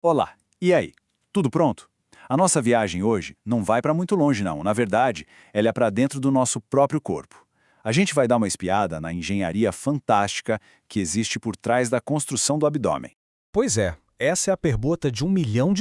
Olá, e aí? Tudo pronto? A nossa viagem hoje não vai para muito longe não, na verdade, ela é para dentro do nosso próprio corpo. A gente vai dar uma espiada na engenharia fantástica que existe por trás da construção do abdômen. Pois é, essa é a permuta de US$ 1 milhão,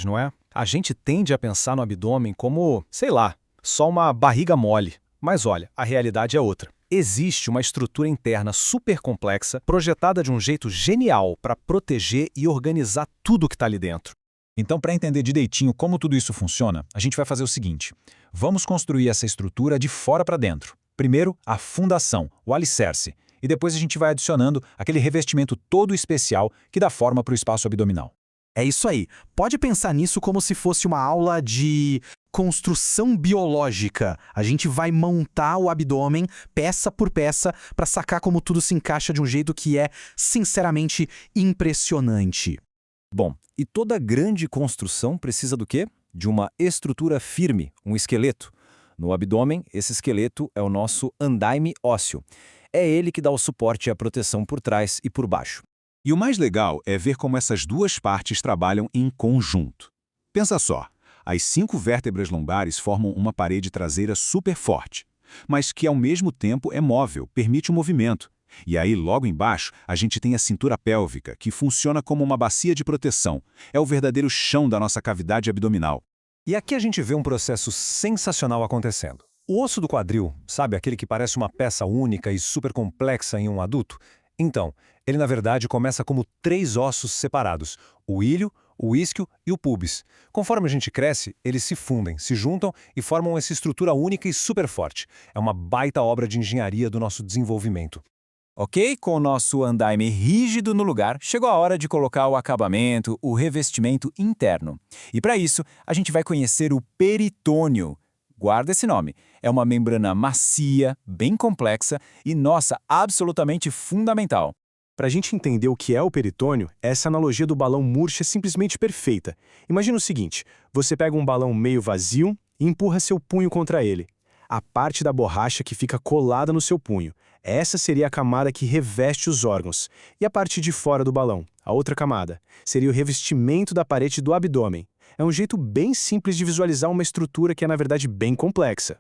não é? A gente tende a pensar no abdômen como, sei lá, só uma barriga mole. Mas olha, a realidade é outra. Existe uma estrutura interna super complexa, projetada de um jeito genial para proteger e organizar tudo que está ali dentro. Então, para entender direitinho como tudo isso funciona, a gente vai fazer o seguinte. Vamos construir essa estrutura de fora para dentro. Primeiro, a fundação, o alicerce. E depois a gente vai adicionando aquele revestimento todo especial que dá forma para o espaço abdominal. É isso aí. Pode pensar nisso como se fosse uma aula de construção biológica. A gente vai montar o abdômen peça por peça para sacar como tudo se encaixa de um jeito que é, sinceramente, impressionante. Bom, e toda grande construção precisa do quê? De uma estrutura firme, um esqueleto. No abdômen, esse esqueleto é o nosso andaime ósseo. É ele que dá o suporte e a proteção por trás e por baixo. E o mais legal é ver como essas duas partes trabalham em conjunto. Pensa só, as 5 vértebras lombares formam uma parede traseira super forte, mas que ao mesmo tempo é móvel, permite o movimento. E aí, logo embaixo, a gente tem a cintura pélvica, que funciona como uma bacia de proteção. É o verdadeiro chão da nossa cavidade abdominal. E aqui a gente vê um processo sensacional acontecendo. O osso do quadril, sabe aquele que parece uma peça única e super complexa em um adulto? Então, ele na verdade começa como 3 ossos separados, o ilho, o isquio e o púbis. Conforme a gente cresce, eles se fundem, se juntam e formam essa estrutura única e super forte. É uma baita obra de engenharia do nosso desenvolvimento. Ok? Com o nosso andaime rígido no lugar, chegou a hora de colocar o acabamento, o revestimento interno. E para isso, a gente vai conhecer o peritônio. Guarda esse nome. É uma membrana macia, bem complexa e, nossa, absolutamente fundamental. Para a gente entender o que é o peritônio, essa analogia do balão murcho é simplesmente perfeita. Imagina o seguinte, você pega um balão meio vazio e empurra seu punho contra ele. A parte da borracha que fica colada no seu punho. Essa seria a camada que reveste os órgãos. E a parte de fora do balão, a outra camada, seria o revestimento da parede do abdômen. É um jeito bem simples de visualizar uma estrutura que é, na verdade, bem complexa.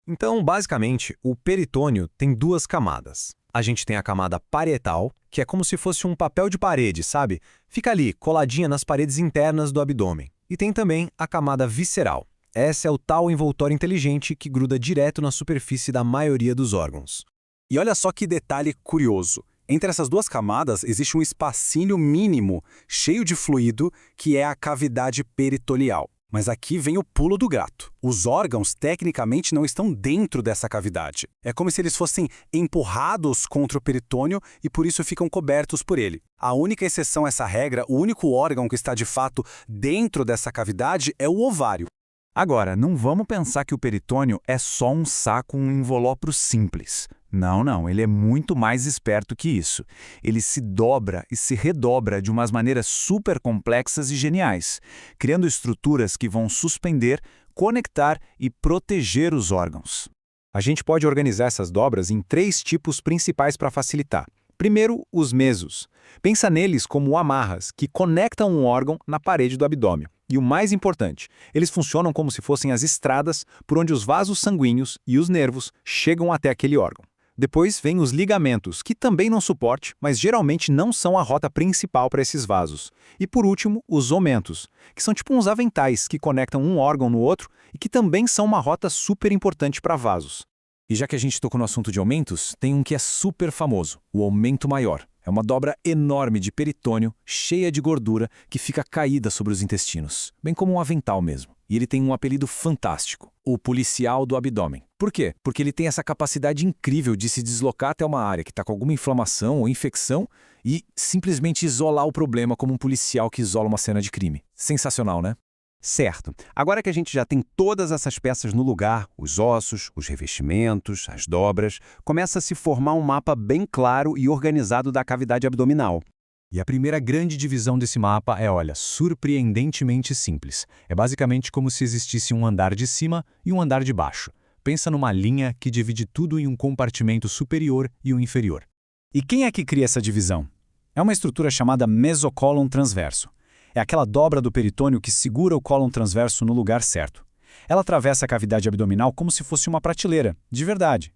Então, basicamente, o peritônio tem 2 camadas. A gente tem a camada parietal, que é como se fosse um papel de parede, sabe? Fica ali, coladinha nas paredes internas do abdômen. E tem também a camada visceral. Essa é o tal envoltório inteligente que gruda direto na superfície da maioria dos órgãos. E olha só que detalhe curioso. Entre essas 2 camadas existe um espacinho mínimo, cheio de fluido, que é a cavidade peritoneal. Mas aqui vem o pulo do gato. Os órgãos, tecnicamente, não estão dentro dessa cavidade. É como se eles fossem empurrados contra o peritônio e por isso ficam cobertos por ele. A única exceção a essa regra, o único órgão que está de fato dentro dessa cavidade é o ovário. Agora, não vamos pensar que o peritônio é só um saco, um invólucro simples. Não, ele é muito mais esperto que isso. Ele se dobra e se redobra de umas maneiras super complexas e geniais, criando estruturas que vão suspender, conectar e proteger os órgãos. A gente pode organizar essas dobras em 3 tipos principais para facilitar. Primeiro, os mesos. Pensa neles como amarras que conectam um órgão na parede do abdômen. E o mais importante, eles funcionam como se fossem as estradas por onde os vasos sanguíneos e os nervos chegam até aquele órgão. Depois vem os ligamentos, que também não suporte, mas geralmente não são a rota principal para esses vasos. E por último, os omentos, que são tipo uns aventais que conectam um órgão no outro e que também são uma rota super importante para vasos. E já que a gente tocou no assunto de aumentos, tem um que é super famoso, o aumento maior. É uma dobra enorme de peritônio, cheia de gordura, que fica caída sobre os intestinos, bem como um avental mesmo. E ele tem um apelido fantástico, o policial do abdômen. Por quê? Porque ele tem essa capacidade incrível de se deslocar até uma área que está com alguma inflamação ou infecção e simplesmente isolar o problema como um policial que isola uma cena de crime. Sensacional, né? Certo. Agora que a gente já tem todas essas peças no lugar, os ossos, os revestimentos, as dobras, começa a se formar um mapa bem claro e organizado da cavidade abdominal. E a primeira grande divisão desse mapa é, olha, surpreendentemente simples. É basicamente como se existisse um andar de cima e um andar de baixo. Pensa numa linha que divide tudo em um compartimento superior e um inferior. E quem é que cria essa divisão? É uma estrutura chamada mesocólon transverso. É aquela dobra do peritônio que segura o cólon transverso no lugar certo. Ela atravessa a cavidade abdominal como se fosse uma prateleira, de verdade.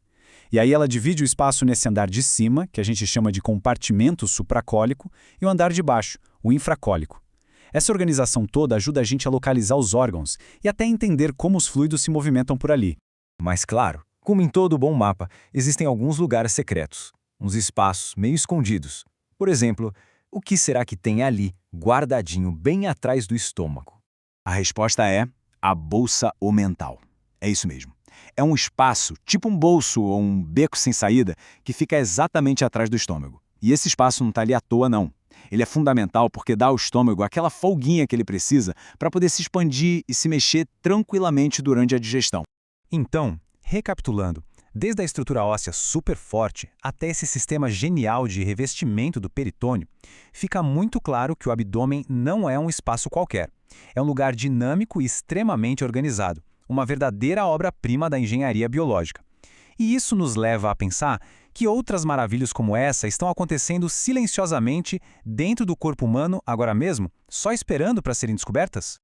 E aí ela divide o espaço nesse andar de cima, que a gente chama de compartimento supracólico, e o andar de baixo, o infracólico. Essa organização toda ajuda a gente a localizar os órgãos e até entender como os fluidos se movimentam por ali. Mas claro, como em todo bom mapa, existem alguns lugares secretos, uns espaços meio escondidos. Por exemplo, o que será que tem ali, guardadinho bem atrás do estômago? A resposta é a bolsa omental. É isso mesmo. É um espaço, tipo um bolso ou um beco sem saída, que fica exatamente atrás do estômago. E esse espaço não está ali à toa, não. Ele é fundamental porque dá ao estômago aquela folguinha que ele precisa para poder se expandir e se mexer tranquilamente durante a digestão. Então, recapitulando, desde a estrutura óssea super forte até esse sistema genial de revestimento do peritônio, fica muito claro que o abdômen não é um espaço qualquer. É um lugar dinâmico e extremamente organizado, uma verdadeira obra-prima da engenharia biológica. E isso nos leva a pensar que outras maravilhas como essa estão acontecendo silenciosamente dentro do corpo humano agora mesmo, só esperando para serem descobertas?